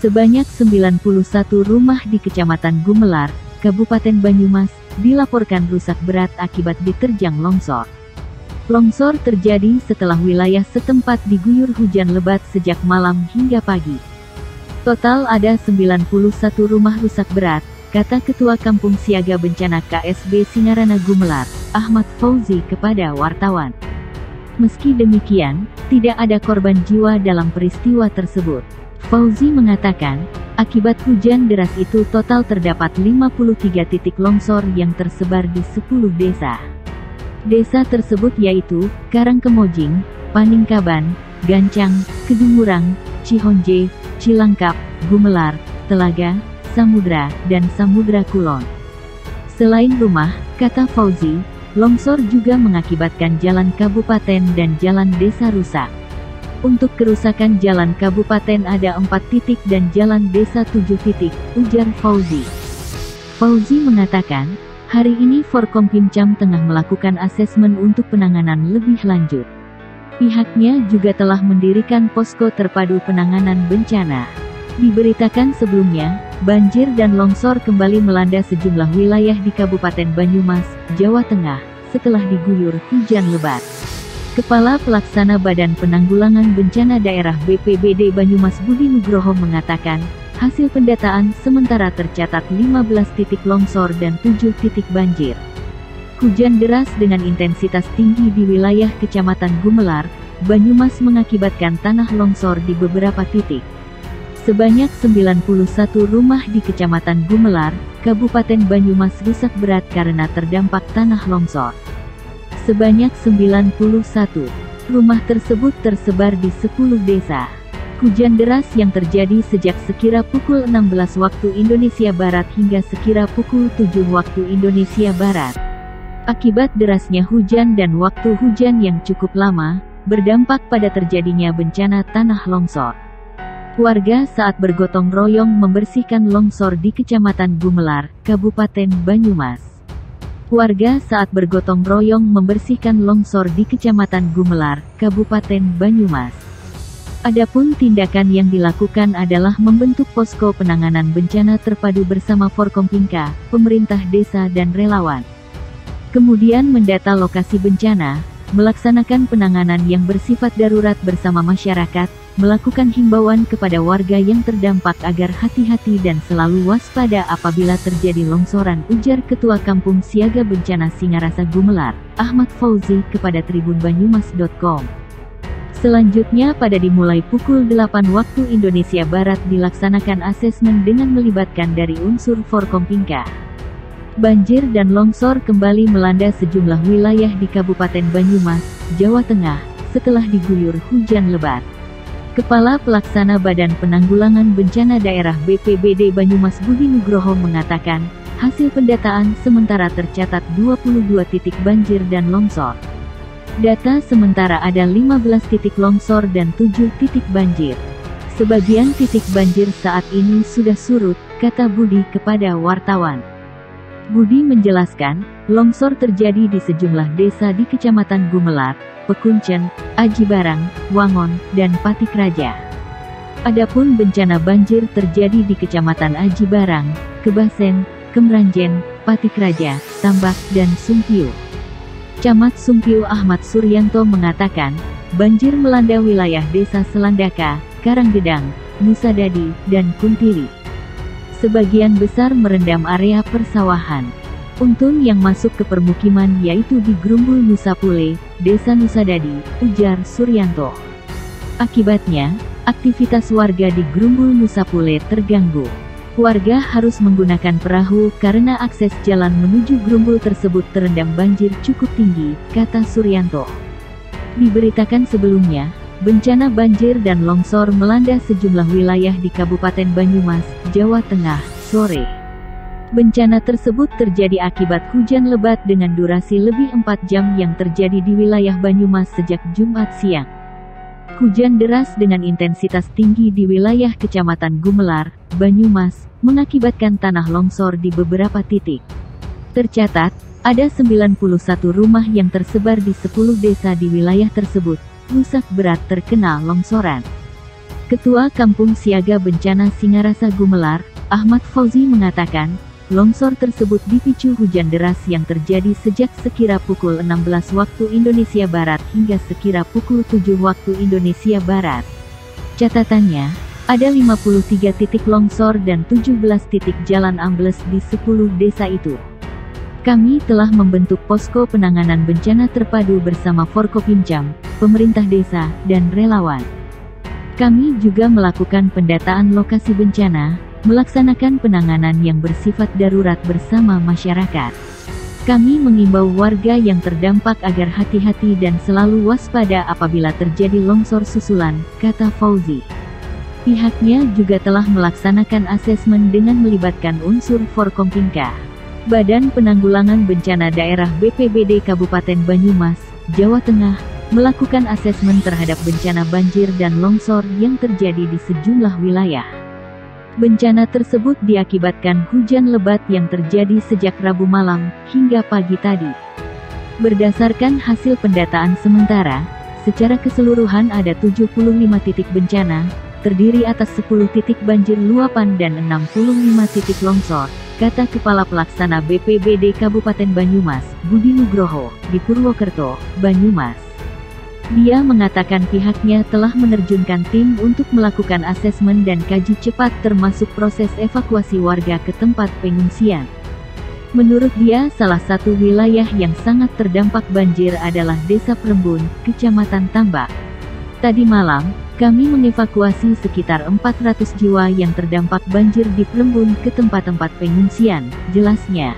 Sebanyak 91 rumah di Kecamatan Gumelar, Kabupaten Banyumas, dilaporkan rusak berat akibat diterjang longsor. Longsor terjadi setelah wilayah setempat diguyur hujan lebat sejak malam hingga pagi. Total ada 91 rumah rusak berat, kata Ketua Kampung Siaga Bencana KSB Singarana Gumelar, Ahmad Fauzi kepada wartawan. Meski demikian, tidak ada korban jiwa dalam peristiwa tersebut. Fauzi mengatakan, akibat hujan deras itu total terdapat 53 titik longsor yang tersebar di 10 desa. Desa tersebut yaitu, Karangkemojing, Paningkaban, Gancang, Kedungurang, Cihonje, Cilangkap, Gumelar, Telaga, Samudra, dan Samudra Kulon. Selain rumah, kata Fauzi, longsor juga mengakibatkan jalan kabupaten dan jalan desa rusak. Untuk kerusakan jalan kabupaten ada 4 titik dan jalan desa 7 titik, ujar Fauzi. Fauzi mengatakan, hari ini Forkompimcam tengah melakukan asesmen untuk penanganan lebih lanjut. Pihaknya juga telah mendirikan posko terpadu penanganan bencana. Diberitakan sebelumnya, banjir dan longsor kembali melanda sejumlah wilayah di Kabupaten Banyumas, Jawa Tengah, setelah diguyur hujan lebat. Kepala Pelaksana Badan Penanggulangan Bencana Daerah BPBD Banyumas Budi Nugroho mengatakan, hasil pendataan sementara tercatat 15 titik longsor dan 7 titik banjir. Hujan deras dengan intensitas tinggi di wilayah Kecamatan Gumelar, Banyumas mengakibatkan tanah longsor di beberapa titik. Sebanyak 91 rumah di Kecamatan Gumelar, Kabupaten Banyumas rusak berat karena terdampak tanah longsor. Sebanyak 91 rumah tersebut tersebar di 10 desa. Hujan deras yang terjadi sejak sekira pukul 16 waktu Indonesia Barat hingga sekira pukul 7 waktu Indonesia Barat. Akibat derasnya hujan dan waktu hujan yang cukup lama, berdampak pada terjadinya bencana tanah longsor. Warga saat bergotong royong membersihkan longsor di Kecamatan Gumelar, Kabupaten Banyumas. Warga saat bergotong royong membersihkan longsor di Kecamatan Gumelar, Kabupaten Banyumas. Adapun tindakan yang dilakukan adalah membentuk posko penanganan bencana terpadu bersama Forkompimka, pemerintah desa dan relawan. Kemudian mendata lokasi bencana, melaksanakan penanganan yang bersifat darurat bersama masyarakat, melakukan himbauan kepada warga yang terdampak agar hati-hati dan selalu waspada apabila terjadi longsoran, ujar Ketua Kampung Siaga Bencana Singarasa Gumelar, Ahmad Fauzi kepada tribunbanyumas.com. Selanjutnya pada dimulai pukul 8 waktu Indonesia Barat dilaksanakan asesmen dengan melibatkan dari unsur Forkompimka. Banjir dan longsor kembali melanda sejumlah wilayah di Kabupaten Banyumas, Jawa Tengah, setelah diguyur hujan lebat. Kepala Pelaksana Badan Penanggulangan Bencana Daerah BPBD Banyumas Budi Nugroho mengatakan, hasil pendataan sementara tercatat 22 titik banjir dan longsor. Data sementara ada 15 titik longsor dan 7 titik banjir. Sebagian titik banjir saat ini sudah surut, kata Budi kepada wartawan. Budi menjelaskan, longsor terjadi di sejumlah desa di Kecamatan Gumelar, Pekuncen, Aji Barang, Wangon, dan Patikraja. Adapun bencana banjir terjadi di Kecamatan Aji Barang, Kebasen, Kemranjen, Patikraja, Tambak, dan Sumpiu. Camat Sumpiu Ahmad Suryanto mengatakan, banjir melanda wilayah desa Selandaka, Karanggedang, Nusadadi, dan Kuntili. Sebagian besar merendam area persawahan. Untun yang masuk ke permukiman yaitu di Grumbul Nusapule, Desa Nusadadi, ujar Suryanto. Akibatnya, aktivitas warga di Grumbul Nusapule terganggu. Warga harus menggunakan perahu karena akses jalan menuju Grumbul tersebut terendam banjir cukup tinggi, kata Suryanto. Diberitakan sebelumnya, bencana banjir dan longsor melanda sejumlah wilayah di Kabupaten Banyumas, Jawa Tengah, sore. Bencana tersebut terjadi akibat hujan lebat dengan durasi lebih 4 jam yang terjadi di wilayah Banyumas sejak Jumat siang. Hujan deras dengan intensitas tinggi di wilayah Kecamatan Gumelar, Banyumas, mengakibatkan tanah longsor di beberapa titik. Tercatat, ada 91 rumah yang tersebar di 10 desa di wilayah tersebut, rusak berat terkena longsoran. Ketua Kampung Siaga Bencana Singarasa Gumelar, Ahmad Fauzi mengatakan, longsor tersebut dipicu hujan deras yang terjadi sejak sekira pukul 16 waktu Indonesia Barat hingga sekira pukul 7 waktu Indonesia Barat. Catatannya, ada 53 titik longsor dan 17 titik jalan ambles di 10 desa itu. Kami telah membentuk posko penanganan bencana terpadu bersama Forkopimcam, pemerintah desa, dan relawan. Kami juga melakukan pendataan lokasi bencana, melaksanakan penanganan yang bersifat darurat bersama masyarakat. Kami mengimbau warga yang terdampak agar hati-hati dan selalu waspada apabila terjadi longsor susulan, kata Fauzi. Pihaknya juga telah melaksanakan asesmen dengan melibatkan unsur Forkompimka, Badan Penanggulangan Bencana Daerah BPBD Kabupaten Banyumas, Jawa Tengah, melakukan asesmen terhadap bencana banjir dan longsor yang terjadi di sejumlah wilayah. Bencana tersebut diakibatkan hujan lebat yang terjadi sejak Rabu malam hingga pagi tadi. Berdasarkan hasil pendataan sementara, secara keseluruhan ada 75 titik bencana, terdiri atas 10 titik banjir luapan dan 65 titik longsor, kata Kepala Pelaksana BPBD Kabupaten Banyumas, Budi Nugroho, di Purwokerto, Banyumas. Dia mengatakan pihaknya telah menerjunkan tim untuk melakukan asesmen dan kaji cepat termasuk proses evakuasi warga ke tempat pengungsian. Menurut dia, salah satu wilayah yang sangat terdampak banjir adalah Desa Prembun, Kecamatan Tambak. Tadi malam, kami mengevakuasi sekitar 400 jiwa yang terdampak banjir di Prembun ke tempat-tempat pengungsian, jelasnya.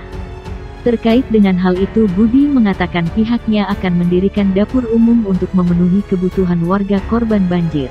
Terkait dengan hal itu, Budi mengatakan pihaknya akan mendirikan dapur umum untuk memenuhi kebutuhan warga korban banjir.